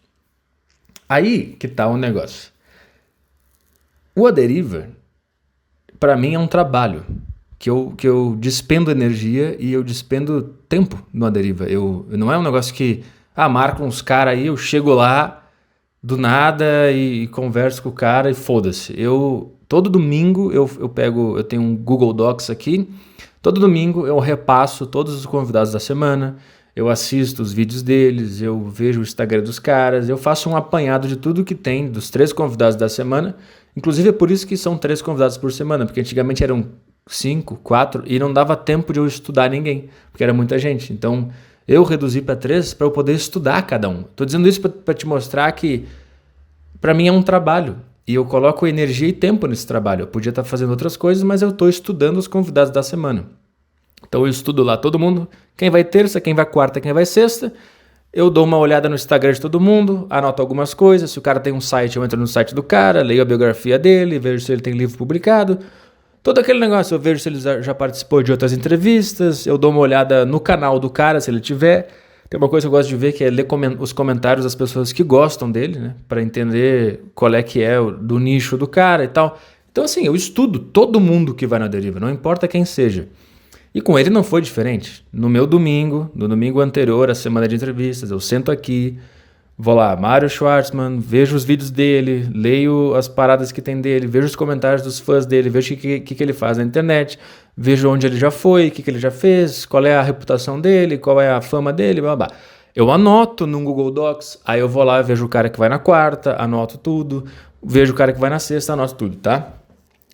Speaker 1: Aí que tá o negócio. O A Deriva, pra mim, é um trabalho que eu despendo energia e eu despendo tempo no A Deriva. Não é um negócio que, marca uns caras aí, eu chego lá do nada e converso com o cara e foda-se. Todo domingo eu tenho um Google Docs aqui. Todo domingo eu repasso todos os convidados da semana, eu assisto os vídeos deles, eu vejo o Instagram dos caras, eu faço um apanhado de tudo que tem dos 3 convidados da semana. Inclusive é por isso que são 3 convidados por semana, porque antigamente eram 5, 4 e não dava tempo de eu estudar ninguém, porque era muita gente. Então eu reduzi para 3 para eu poder estudar cada um. Tô dizendo isso para te mostrar que para mim é um trabalho. E eu coloco energia e tempo nesse trabalho. Eu podia estar fazendo outras coisas, mas eu estou estudando os convidados da semana. Então eu estudo lá todo mundo, quem vai terça, quem vai quarta, quem vai sexta. Eu dou uma olhada no Instagram de todo mundo, anoto algumas coisas. Se o cara tem um site, eu entro no site do cara, leio a biografia dele, vejo se ele tem livro publicado. Todo aquele negócio, eu vejo se ele já participou de outras entrevistas, eu dou uma olhada no canal do cara, se ele tiver. Tem uma coisa que eu gosto de ver, que é ler os comentários das pessoas que gostam dele, né? Para entender qual é que é do nicho do cara e tal. Então assim, eu estudo todo mundo que vai na deriva, não importa quem seja. E com ele não foi diferente. No meu domingo, no domingo anterior à semana de entrevistas, eu sento aqui, vou lá, Mário Schwartzman, vejo os vídeos dele, leio as paradas que tem dele, vejo os comentários dos fãs dele, vejo o que ele faz na internet, vejo onde ele já foi, o que ele já fez, qual é a reputação dele, qual é a fama dele, blá blá. Eu anoto no Google Docs, aí eu vou lá, vejo o cara que vai na quarta, anoto tudo, vejo o cara que vai na sexta, anoto tudo, tá?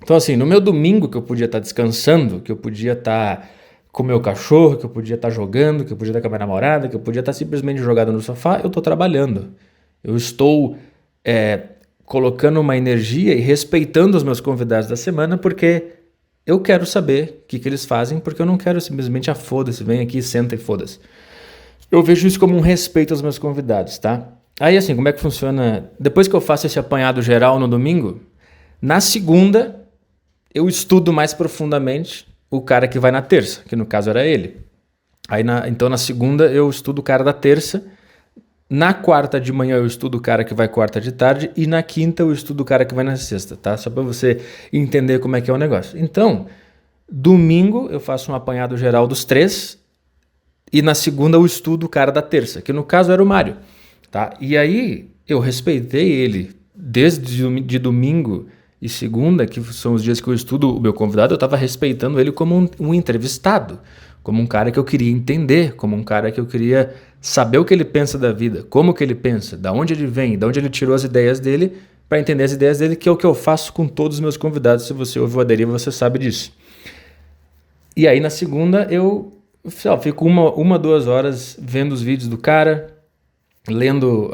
Speaker 1: Então assim, no meu domingo que eu podia estar descansando, que eu podia estar com o meu cachorro, que eu podia estar jogando, que eu podia estar com a minha namorada, que eu podia estar simplesmente jogado no sofá, eu estou trabalhando. Eu estou colocando uma energia e respeitando os meus convidados da semana, porque eu quero saber o que eles fazem, porque eu não quero simplesmente foda-se, vem aqui, senta e foda-se. Eu vejo isso como um respeito aos meus convidados, tá? Aí assim, como é que funciona? Depois que eu faço esse apanhado geral no domingo, na segunda eu estudo mais profundamente o cara que vai na terça, que no caso era ele. Então na segunda eu estudo o cara da terça, na quarta de manhã eu estudo o cara que vai quarta de tarde e na quinta eu estudo o cara que vai na sexta, tá? Só para você entender como é que é o negócio. Então, domingo eu faço um apanhado geral dos três e na segunda eu estudo o cara da terça, que no caso era o Mário, tá? E aí eu respeitei ele desde de domingo e segunda, que são os dias que eu estudo o meu convidado, eu estava respeitando ele como um entrevistado, como um cara que eu queria entender, como um cara que eu queria saber o que ele pensa da vida, como que ele pensa, da onde ele vem, de onde ele tirou as ideias dele, para entender as ideias dele, que é o que eu faço com todos os meus convidados. Se você ouviu a deriva, você sabe disso. E aí na segunda eu fico 2 horas vendo os vídeos do cara, lendo,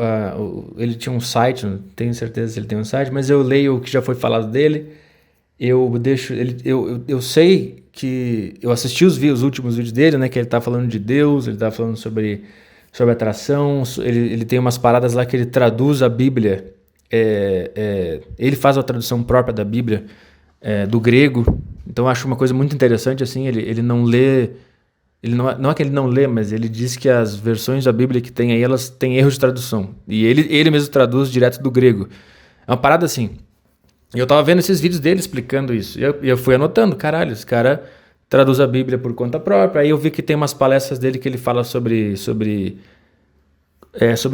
Speaker 1: ele tinha um site, não tenho certeza se ele tem um site, mas eu leio o que já foi falado dele, eu sei que eu assisti os últimos vídeos dele, né, que ele tá falando de Deus, ele tá falando sobre atração, ele tem umas paradas lá que ele traduz a Bíblia, ele faz a tradução própria da Bíblia, do grego, então eu acho uma coisa muito interessante, assim, ele não lê. Não é que ele não lê, mas ele diz que as versões da Bíblia que tem aí, elas têm erros de tradução. E ele mesmo traduz direto do grego. É uma parada assim. E eu tava vendo esses vídeos dele explicando isso. E eu fui anotando, caralho, esse cara traduz a Bíblia por conta própria. Aí eu vi que tem umas palestras dele que ele fala sobre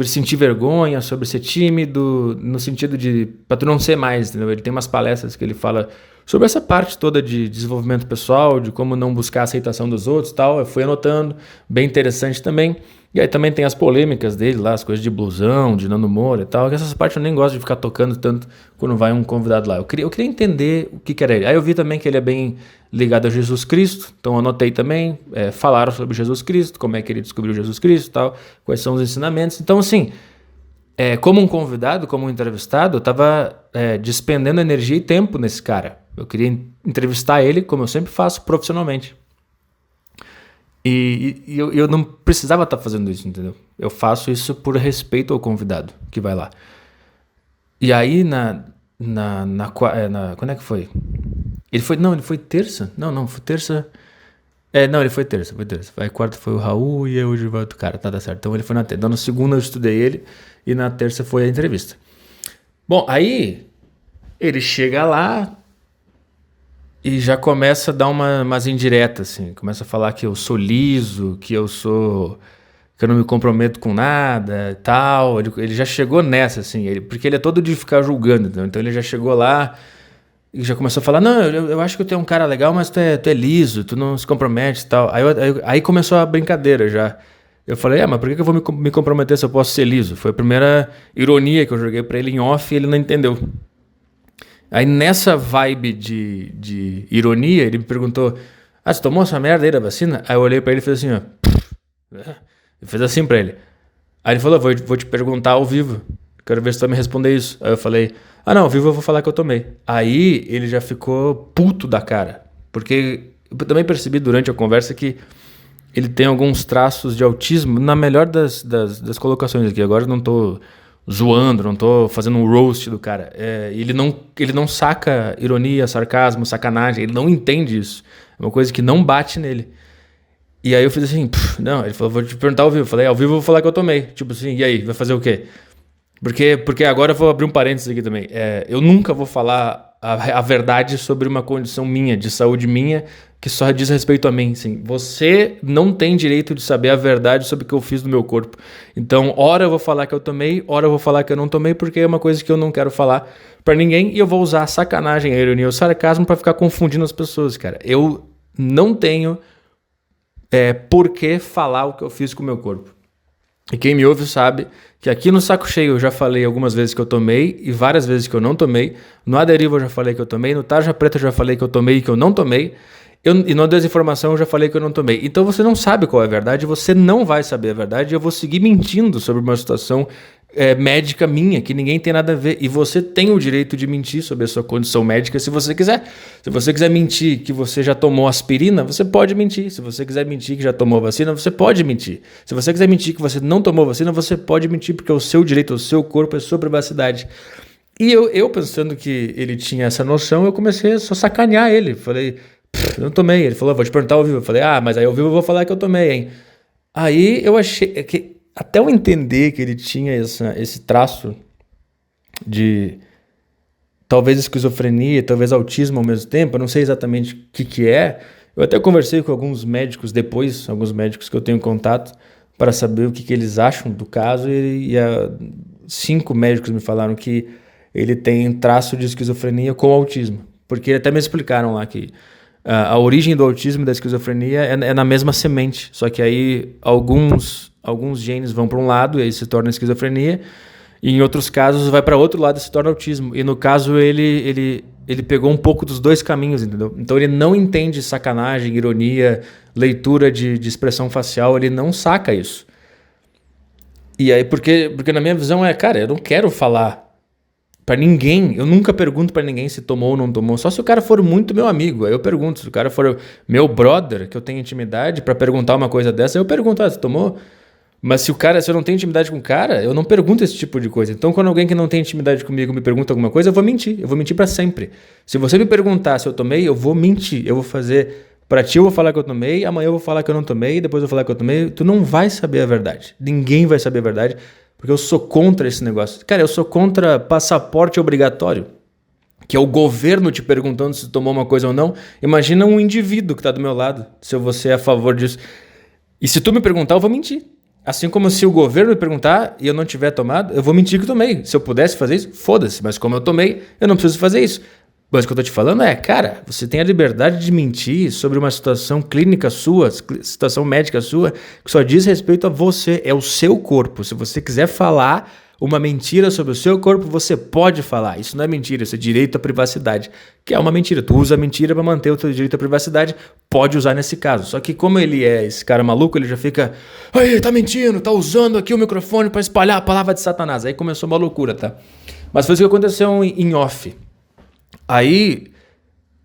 Speaker 1: sentir vergonha, sobre ser tímido, no sentido de pra tu não ser mais, entendeu? Ele tem umas palestras que ele fala sobre essa parte toda de desenvolvimento pessoal, de como não buscar a aceitação dos outros e tal. Eu fui anotando, bem interessante também. E aí também tem as polêmicas dele lá, as coisas de blusão, de Nando Moura e tal, que essas partes eu nem gosto de ficar tocando tanto quando vai um convidado lá. Eu queria entender o que era ele. Aí eu vi também que ele é bem ligado a Jesus Cristo, então eu anotei também, falaram sobre Jesus Cristo, como é que ele descobriu Jesus Cristo e tal, quais são os ensinamentos. Então assim, como um convidado, como um entrevistado, eu estava despendendo energia e tempo nesse cara. Eu queria entrevistar ele, como eu sempre faço, profissionalmente. E eu não precisava estar fazendo isso, entendeu? Eu faço isso por respeito ao convidado que vai lá. E aí, quando é que foi? Ele foi terça? Não, foi terça. Ele foi terça. Aí quarta foi o Raul e hoje vai outro cara, tá certo. Então ele foi na terça. Então na segunda eu estudei ele e na terça foi a entrevista. Bom, aí ele chega lá e já começa a dar umas indiretas, assim. Começa a falar que eu sou liso, que eu não me comprometo com nada e tal. Ele já chegou nessa, assim, porque ele é todo de ficar julgando, entendeu? Então ele já chegou lá e já começou a falar, não, eu acho que tu é um cara legal, mas tu é liso, tu não se compromete e tal. Aí começou a brincadeira já. Eu falei, mas por que eu vou me comprometer se eu posso ser liso? Foi a primeira ironia que eu joguei pra ele em off e ele não entendeu. Aí nessa vibe de ironia, ele me perguntou, você tomou essa merda aí da vacina? Aí eu olhei pra ele e fiz assim, ó. Eu fiz assim pra ele. Aí ele falou, vou te perguntar ao vivo. Quero ver se tu vai me responder isso. Aí eu falei, não, ao vivo eu vou falar que eu tomei. Aí ele já ficou puto da cara. Porque eu também percebi durante a conversa que ele tem alguns traços de autismo, na melhor das colocações aqui. Agora eu não tô zoando, não tô fazendo um roast do cara. Ele não saca ironia, sarcasmo, sacanagem, ele não entende isso. É uma coisa que não bate nele. E aí eu fiz assim, não, ele falou, vou te perguntar ao vivo. Eu falei, ao vivo eu vou falar que eu tomei. Tipo assim, e aí, vai fazer o quê? Porque agora eu vou abrir um parênteses aqui também. Eu nunca vou falar a verdade sobre uma condição minha, de saúde minha, que só diz respeito a mim. Assim. Você não tem direito de saber a verdade sobre o que eu fiz no meu corpo. Então, ora eu vou falar que eu tomei, ora eu vou falar que eu não tomei, porque é uma coisa que eu não quero falar pra ninguém e eu vou usar a sacanagem, a ironia, o sarcasmo pra ficar confundindo as pessoas, cara. Eu não tenho por que falar o que eu fiz com o meu corpo. E quem me ouve sabe que aqui no Saco Cheio eu já falei algumas vezes que eu tomei e várias vezes que eu não tomei. No A Deriva eu já falei que eu tomei. No Tarja Preta eu já falei que eu tomei e que eu não tomei. E no Desinformação eu já falei que eu não tomei. Então você não sabe qual é a verdade, você não vai saber a verdade. Eu vou seguir mentindo sobre uma situação médica minha, que ninguém tem nada a ver. E você tem o direito de mentir sobre a sua condição médica se você quiser. Se você quiser mentir que você já tomou aspirina, você pode mentir. Se você quiser mentir que já tomou vacina, você pode mentir. Se você quiser mentir que você não tomou vacina, você pode mentir, porque é o seu direito, o seu corpo, é sua privacidade. E eu pensando que ele tinha essa noção, eu comecei a só sacanear ele. Falei, eu não tomei. Ele falou, vou te perguntar ao vivo. Eu falei, mas aí ao vivo eu vou falar que eu tomei, hein? Aí eu achei que até eu entender que ele tinha esse traço de talvez esquizofrenia, talvez autismo ao mesmo tempo, eu não sei exatamente o que é. Eu até conversei com alguns médicos depois, alguns médicos que eu tenho contato, para saber o que eles acham do caso, e 5 médicos me falaram que ele tem traço de esquizofrenia com autismo. Porque até me explicaram lá que a origem do autismo e da esquizofrenia é na mesma semente, só que aí alguns genes vão para um lado e aí se torna esquizofrenia, e em outros casos vai para outro lado e se torna autismo. E no caso ele pegou um pouco dos dois caminhos, entendeu? Então ele não entende sacanagem, ironia, leitura de expressão facial, ele não saca isso. E aí, porque na minha visão cara, eu não quero falar pra ninguém, eu nunca pergunto pra ninguém se tomou ou não tomou, só se o cara for muito meu amigo, aí eu pergunto. Se o cara for meu brother, que eu tenho intimidade, pra perguntar uma coisa dessa, eu pergunto, você tomou? Mas se eu não tenho intimidade com o cara, eu não pergunto esse tipo de coisa. Então quando alguém que não tem intimidade comigo me pergunta alguma coisa, eu vou mentir pra sempre. Se você me perguntar se eu tomei, eu vou mentir, eu vou fazer... Pra ti eu vou falar que eu tomei, amanhã eu vou falar que eu não tomei, depois eu vou falar que eu tomei. Tu não vai saber a verdade, ninguém vai saber a verdade, porque eu sou contra esse negócio. Cara, eu sou contra passaporte obrigatório, que é o governo te perguntando se tomou uma coisa ou não. Imagina um indivíduo que tá do meu lado, se você é a favor disso. E se tu me perguntar, eu vou mentir. Assim como se o governo me perguntar e eu não tiver tomado, eu vou mentir que tomei. Se eu pudesse fazer isso, foda-se. Mas como eu tomei, eu não preciso fazer isso. Mas o que eu tô te falando cara, você tem a liberdade de mentir sobre uma situação clínica sua, situação médica sua, que só diz respeito a você, é o seu corpo. Se você quiser falar uma mentira sobre o seu corpo, você pode falar. Isso não é mentira, isso é direito à privacidade, que é uma mentira. Tu usa a mentira para manter o teu direito à privacidade, pode usar nesse caso. Só que como ele é esse cara maluco, ele já fica, aí, tá mentindo, tá usando aqui o microfone para espalhar a palavra de Satanás. Aí começou uma loucura, tá? Mas foi isso que aconteceu em off. Aí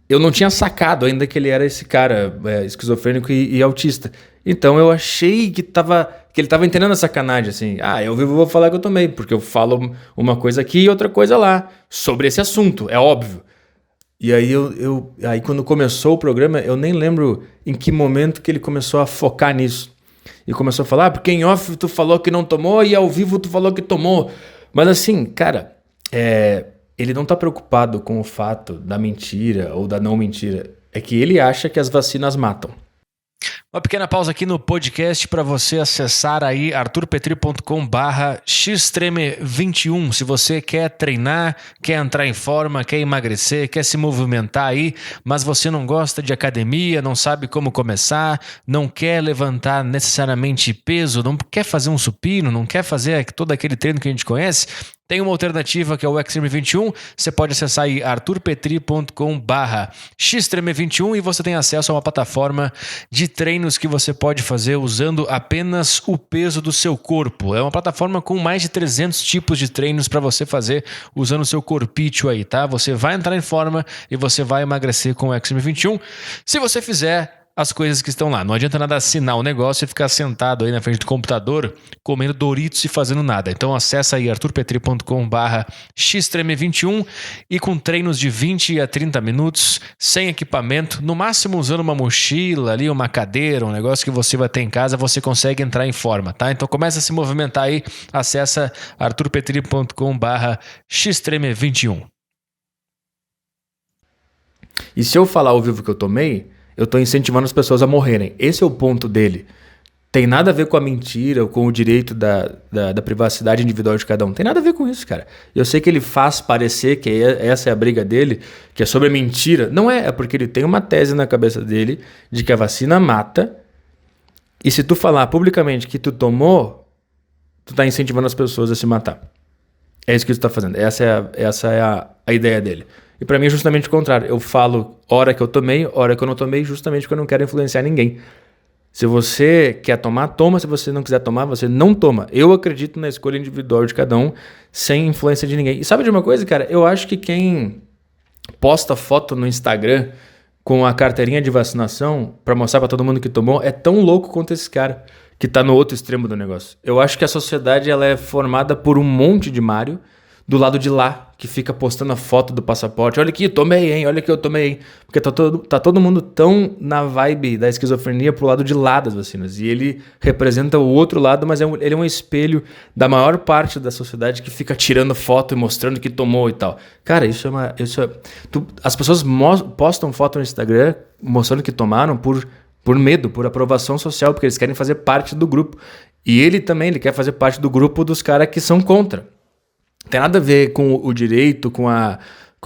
Speaker 1: eu não tinha sacado ainda que ele era esse cara esquizofrênico e autista. Então eu achei que ele tava entendendo a sacanagem, assim. Eu vou falar que eu tomei, porque eu falo uma coisa aqui e outra coisa lá, sobre esse assunto, é óbvio. E aí aí quando começou o programa, eu nem lembro em que momento que ele começou a focar nisso. E começou a falar, porque em off tu falou que não tomou e ao vivo tu falou que tomou. Mas assim, cara, ele não tá preocupado com o fato da mentira ou da não mentira. É que ele acha que as vacinas matam. Uma pequena pausa aqui no podcast para você acessar aí arturpetri.com/xtreme21. Se você quer treinar, quer entrar em forma, quer emagrecer, quer se movimentar aí, mas você não gosta de academia, não sabe como começar, não quer levantar necessariamente peso, não quer fazer um supino, não quer fazer todo aquele treino que a gente conhece,
Speaker 2: Tem uma alternativa que é o Xtreme21. Você pode acessar aí arturpetri.com/xtreme21 e você tem acesso a uma plataforma de treinos que você pode fazer usando apenas o peso do seu corpo. É uma plataforma com mais de 300 tipos de treinos para você fazer usando o seu corpício aí, tá? Você vai entrar em forma e você vai emagrecer com o Xtreme21 se você fizer as coisas que estão lá. Não adianta nada assinar o negócio e ficar sentado aí na frente do computador comendo Doritos e fazendo nada. Então acessa aí arturpetri.com/xtreme21 e com treinos de 20 a 30 minutos, sem equipamento, no máximo usando uma mochila ali, uma cadeira, um negócio que você vai ter em casa, você consegue entrar em forma, tá? Então começa a se movimentar aí, acessa arturpetri.com/xtreme21.
Speaker 1: E se eu falar ao vivo que eu tomei, eu tô incentivando as pessoas a morrerem. Esse é o ponto dele. Tem nada a ver com a mentira ou com o direito da privacidade individual de cada um. Tem nada a ver com isso, cara. Eu sei que ele faz parecer que essa é a briga dele, que é sobre a mentira. Não é, é porque ele tem uma tese na cabeça dele de que a vacina mata. E se tu falar publicamente que tu tomou, tu tá incentivando as pessoas a se matar. É isso que tu tá fazendo. Essa é a ideia dele. E pra mim é justamente o contrário. Eu falo hora que eu tomei, hora que eu não tomei, justamente porque eu não quero influenciar ninguém. Se você quer tomar, toma. Se você não quiser tomar, você não toma. Eu acredito na escolha individual de cada um, sem influência de ninguém. E sabe de uma coisa, cara? Eu acho que quem posta foto no Instagram com a carteirinha de vacinação pra mostrar pra todo mundo que tomou é tão louco quanto esse cara que tá no outro extremo do negócio. Eu acho que a sociedade ela é formada por um monte de Mário do lado de lá, que fica postando a foto do passaporte. Olha aqui, tomei, hein? Olha que eu tomei, hein? Porque tá todo mundo tão na vibe da esquizofrenia pro lado de lá das vacinas. E ele representa o outro lado, mas ele é um espelho da maior parte da sociedade que fica tirando foto e mostrando que tomou e tal. Cara, as pessoas postam foto no Instagram mostrando que tomaram por medo, por aprovação social, porque eles querem fazer parte do grupo. E ele quer fazer parte do grupo dos caras que são contra. Tem nada a ver com o direito, com a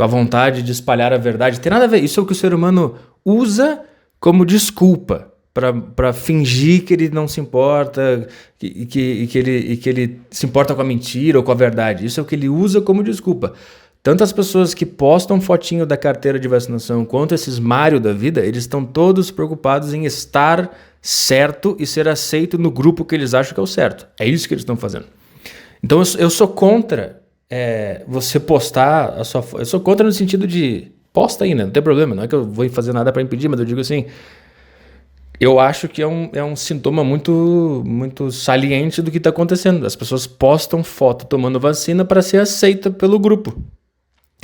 Speaker 1: vontade de espalhar a verdade. Tem nada a ver. Isso é o que o ser humano usa como desculpa para fingir que ele não se importa e que ele se importa com a mentira ou com a verdade. Isso é o que ele usa como desculpa. Tanto as pessoas que postam fotinho da carteira de vacinação quanto esses Mário da vida, eles estão todos preocupados em estar certo e ser aceito no grupo que eles acham que é o certo. É isso que eles estão fazendo. Então eu sou contra você postar a sua foto. Eu sou contra no sentido de posta aí, né? Não tem problema, não é que eu vou fazer nada para impedir, mas eu digo assim, eu acho que é um sintoma muito, muito saliente do que está acontecendo. As pessoas postam foto tomando vacina para ser aceita pelo grupo.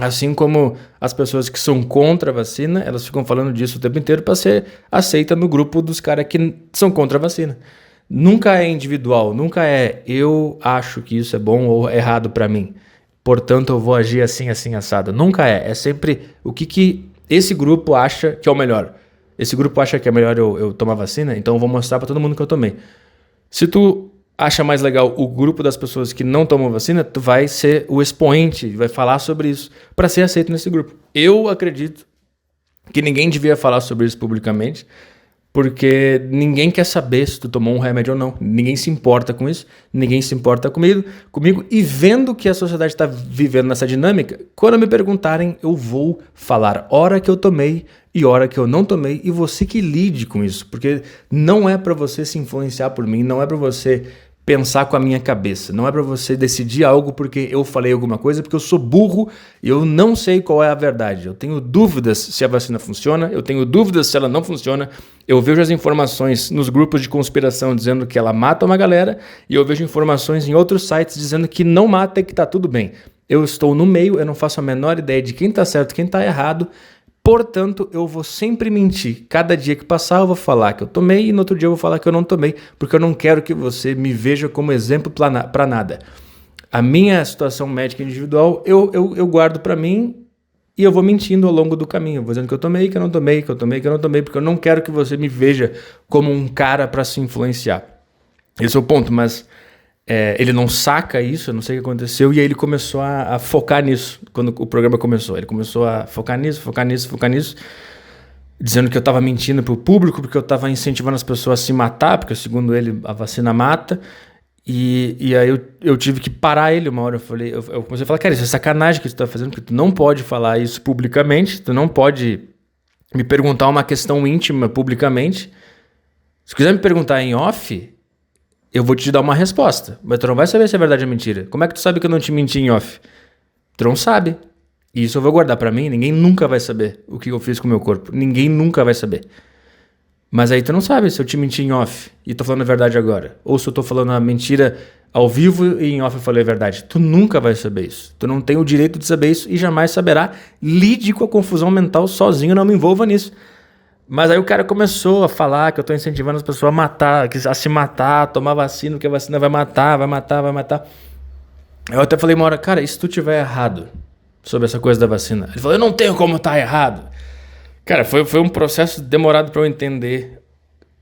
Speaker 1: Assim como as pessoas que são contra a vacina, elas ficam falando disso o tempo inteiro para ser aceita no grupo dos caras que são contra a vacina. Nunca é individual, nunca é eu acho que isso é bom ou errado para mim. Portanto, eu vou agir assim, assim, assado. Nunca é. É sempre o que esse grupo acha que é o melhor. Esse grupo acha que é melhor eu tomar vacina, então eu vou mostrar para todo mundo que eu tomei. Se tu acha mais legal o grupo das pessoas que não tomam vacina, tu vai ser o expoente, vai falar sobre isso para ser aceito nesse grupo. Eu acredito que ninguém devia falar sobre isso publicamente, porque ninguém quer saber se tu tomou um remédio ou não. Ninguém se importa com isso, ninguém se importa comigo. E vendo que a sociedade está vivendo nessa dinâmica, quando me perguntarem, eu vou falar hora que eu tomei e hora que eu não tomei, e você que lide com isso, porque não é para você se influenciar por mim, não é para você pensar com a minha cabeça, não é para você decidir algo porque eu falei alguma coisa, porque eu sou burro e eu não sei qual é a verdade. Eu tenho dúvidas se a vacina funciona, eu tenho dúvidas se ela não funciona. Eu vejo as informações nos grupos de conspiração dizendo que ela mata uma galera e eu vejo informações em outros sites dizendo que não mata e que tá tudo bem. Eu estou no meio, eu não faço a menor ideia de quem tá certo e quem tá errado. Portanto, eu vou sempre mentir. Cada dia que passar, eu vou falar que eu tomei e no outro dia eu vou falar que eu não tomei, porque eu não quero que você me veja como exemplo para nada. A minha situação médica individual, eu guardo para mim e eu vou mentindo ao longo do caminho. Eu vou dizendo que eu tomei, que eu não tomei, que eu tomei, que eu não tomei, porque eu não quero que você me veja como um cara para se influenciar. Esse é o ponto, mas ele não saca isso, eu não sei o que aconteceu, e aí ele começou a focar nisso, quando o programa começou. Ele começou a focar nisso, dizendo que eu estava mentindo para o público, porque eu estava incentivando as pessoas a se matar, porque segundo ele a vacina mata, E aí eu tive que parar ele uma hora. Eu comecei a falar, cara, isso é sacanagem que tu tá fazendo, porque tu não pode falar isso publicamente, tu não pode me perguntar uma questão íntima publicamente. Se quiser me perguntar em off, eu vou te dar uma resposta, mas tu não vai saber se é verdade ou mentira. Como é que tu sabe que eu não te menti em off? Tu não sabe. E isso eu vou guardar pra mim, ninguém nunca vai saber o que eu fiz com o meu corpo. Ninguém nunca vai saber. Mas aí tu não sabe se eu te menti em off e tô falando a verdade agora. Ou se eu tô falando a mentira ao vivo e em off eu falei a verdade. Tu nunca vai saber isso. Tu não tem o direito de saber isso e jamais saberá. Lide com a confusão mental sozinho, não me envolva nisso. Mas aí o cara começou a falar que eu tô incentivando as pessoas a matar, a se matar, a tomar vacina, que a vacina vai matar, vai matar, vai matar. Eu até falei uma hora, cara, e se tu tiver errado sobre essa coisa da vacina? Ele falou, eu não tenho como estar errado. Cara, foi um processo demorado para eu entender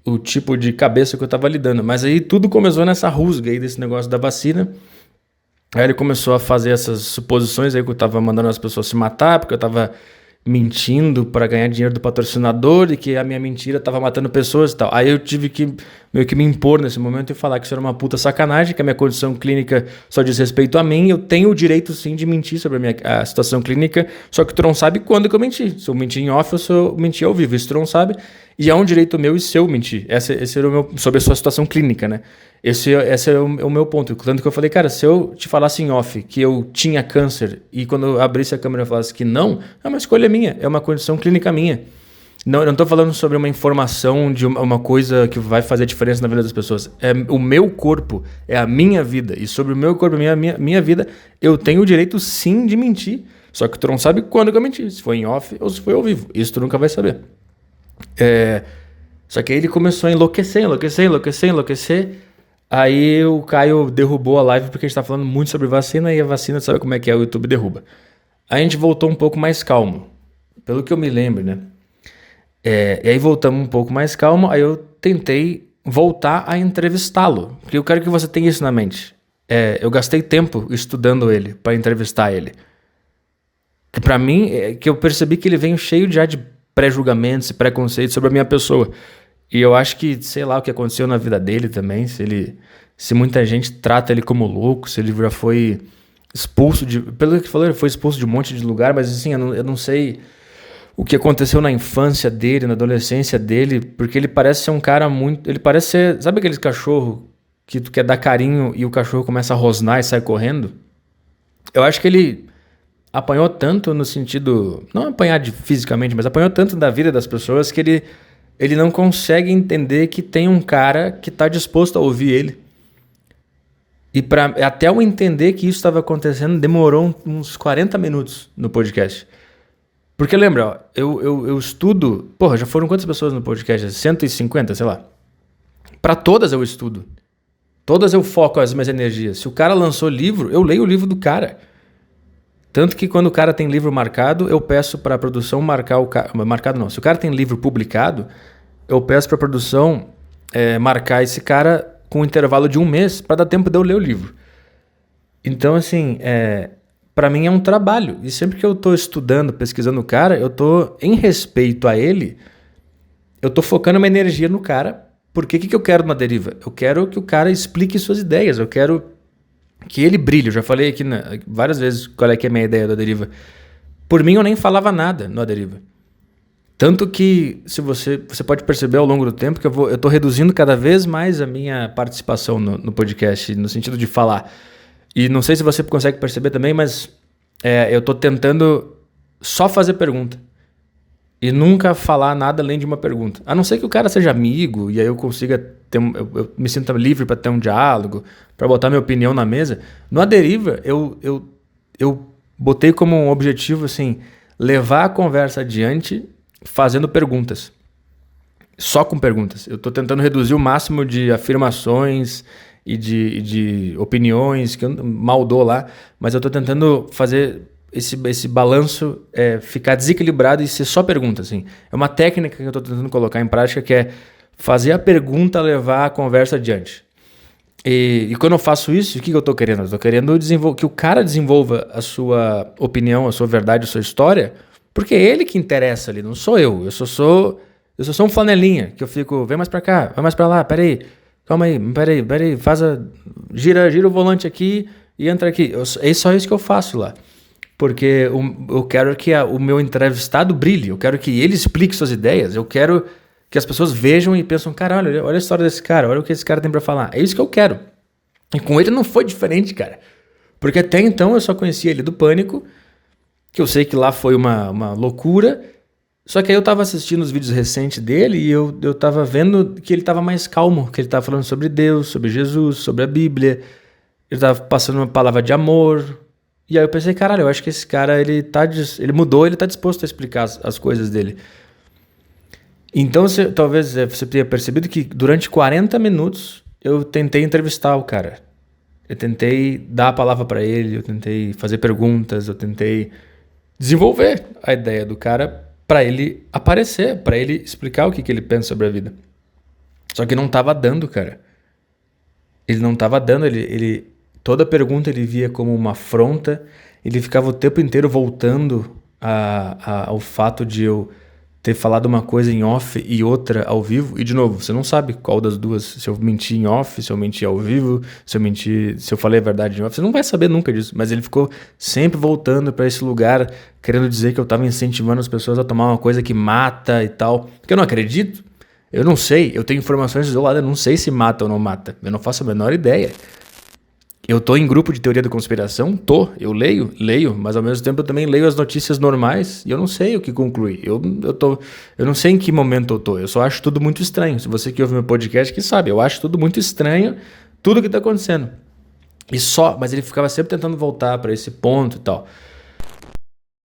Speaker 1: o tipo de cabeça que eu tava lidando. Mas aí tudo começou nessa rusga aí desse negócio da vacina. Aí ele começou a fazer essas suposições aí que eu tava mandando as pessoas se matar, porque eu tava mentindo para ganhar dinheiro do patrocinador e que a minha mentira tava matando pessoas e tal. Aí eu tive que meio que me impor nesse momento e falar que isso era uma puta sacanagem, que a minha condição clínica só diz respeito a mim, eu tenho o direito sim de mentir sobre a situação clínica, só que tu não sabe quando que eu menti. Se eu menti em off ou se eu menti ao vivo, isso tu não sabe. E é um direito meu e seu mentir. Esse era o meu, sobre a sua situação clínica, né? Esse é o meu ponto. Tanto que eu falei, cara, se eu te falasse em off que eu tinha câncer e quando eu abrisse a câmera eu falasse que não, é uma escolha minha, é uma condição clínica minha. Não, eu não estou falando sobre uma informação de uma coisa que vai fazer diferença na vida das pessoas. É o meu corpo, é a minha vida. E sobre o meu corpo, minha vida, eu tenho o direito sim de mentir. Só que tu não sabe quando que eu menti, se foi em off ou se foi ao vivo. Isso tu nunca vai saber. Só que aí ele começou a enlouquecer. Aí o Caio derrubou a live porque a gente tá falando muito sobre vacina e a vacina, sabe como é que é, o YouTube derruba. Aí a gente voltou um pouco mais calmo, pelo que eu me lembro, né? E aí voltamos um pouco mais calmo, aí eu tentei voltar a entrevistá-lo, porque eu quero que você tenha isso na mente. Eu gastei tempo estudando ele, para entrevistar ele. Que pra mim, que eu percebi que ele veio cheio já de pré-julgamentos e preconceitos sobre a minha pessoa. E eu acho que, sei lá, o que aconteceu na vida dele também, se muita gente trata ele como louco, se ele já foi expulso pelo que falou, ele foi expulso de um monte de lugar, mas assim, eu não sei o que aconteceu na infância dele, na adolescência dele, porque ele parece ser um cara muito, ele parece ser, sabe aqueles cachorro que tu quer dar carinho e o cachorro começa a rosnar e sai correndo? Eu acho que ele apanhou tanto no sentido, não apanhar fisicamente, mas apanhou tanto da vida das pessoas que ele não consegue entender que tem um cara que está disposto a ouvir ele. E até eu entender que isso estava acontecendo, demorou uns 40 minutos no podcast. Porque lembra, ó, eu estudo... Porra, já foram quantas pessoas no podcast? 150, sei lá. Para todas eu estudo. Todas eu foco as minhas energias. Se o cara lançou livro, eu leio o livro do cara. Tanto que quando o cara tem livro marcado, eu peço para a produção marcar o cara... Marcado não. Se o cara tem livro publicado, eu peço para a produção marcar esse cara com um intervalo de 1 mês para dar tempo de eu ler o livro. Então, assim, para mim é um trabalho. E sempre que eu tô estudando, pesquisando o cara, eu tô, em respeito a ele, eu tô focando uma energia no cara. Porque o que eu quero na deriva? Eu quero que o cara explique suas ideias. Eu quero que ele brilhe. Eu já falei aqui várias vezes qual é que é a minha ideia da deriva. Por mim, eu nem falava nada no deriva. Tanto que, se você pode perceber ao longo do tempo que eu estou reduzindo cada vez mais a minha participação no podcast, no sentido de falar. E não sei se você consegue perceber também, mas eu estou tentando só fazer pergunta. E nunca falar nada além de uma pergunta. A não ser que o cara seja amigo e aí eu consiga ter eu me sinta livre para ter um diálogo, para botar minha opinião na mesa. No A Deriva, eu botei como um objetivo assim, levar a conversa adiante fazendo perguntas. Só com perguntas. Eu estou tentando reduzir o máximo de afirmações e de opiniões, que eu mal dou lá, mas eu estou tentando fazer esse balanço ficar desequilibrado e ser só pergunta. Assim. É uma técnica que eu estou tentando colocar em prática, que é fazer a pergunta levar a conversa adiante. E quando eu faço isso, o que eu estou querendo? Eu estou querendo que o cara desenvolva a sua opinião, a sua verdade, a sua história, porque é ele que interessa ali, não sou eu. Eu só sou um flanelinha, que eu fico, vem mais pra cá, vai mais pra lá, peraí. calma aí, peraí, gira o volante aqui e entra aqui. É só isso que eu faço lá. Porque eu quero que o meu entrevistado brilhe, eu quero que ele explique suas ideias, eu quero que as pessoas vejam e pensam, caralho, olha a história desse cara, olha o que esse cara tem pra falar. É isso que eu quero. E com ele não foi diferente, cara. Porque até então eu só conhecia ele do Pânico, que eu sei que lá foi uma loucura. Só que aí eu tava assistindo os vídeos recentes dele e eu tava vendo que ele tava mais calmo, que ele tava falando sobre Deus, sobre Jesus, sobre a Bíblia. Ele tava passando uma palavra de amor. E aí eu pensei, caralho, eu acho que esse cara, ele mudou, ele tá disposto a explicar as coisas dele. Então, talvez você tenha percebido que durante 40 minutos eu tentei entrevistar o cara. Eu tentei dar a palavra pra ele, eu tentei fazer perguntas, eu tentei desenvolver a ideia do cara pra ele aparecer, pra ele explicar o que ele pensa sobre a vida. Só que não tava dando, cara. Ele não tava dando, toda pergunta ele via como uma afronta, ele ficava o tempo inteiro voltando ao fato de eu ter falado uma coisa em off e outra ao vivo. E de novo, você não sabe qual das duas, se eu menti em off, se eu menti ao vivo, se eu falei a verdade em off, você não vai saber nunca disso. Mas ele ficou sempre voltando para esse lugar, querendo dizer que eu tava incentivando as pessoas a tomar uma coisa que mata e tal. Porque eu não acredito. Eu não sei, eu tenho informações isoladas, eu não sei se mata ou não mata. Eu não faço a menor ideia. Eu tô em grupo de teoria da conspiração? Eu leio, mas ao mesmo tempo eu também leio as notícias normais e eu não sei o que concluir. Eu não sei em que momento eu tô, eu só acho tudo muito estranho. Se você que ouve meu podcast que sabe, eu acho tudo muito estranho, tudo que tá acontecendo. Mas ele ficava sempre tentando voltar para esse ponto e tal.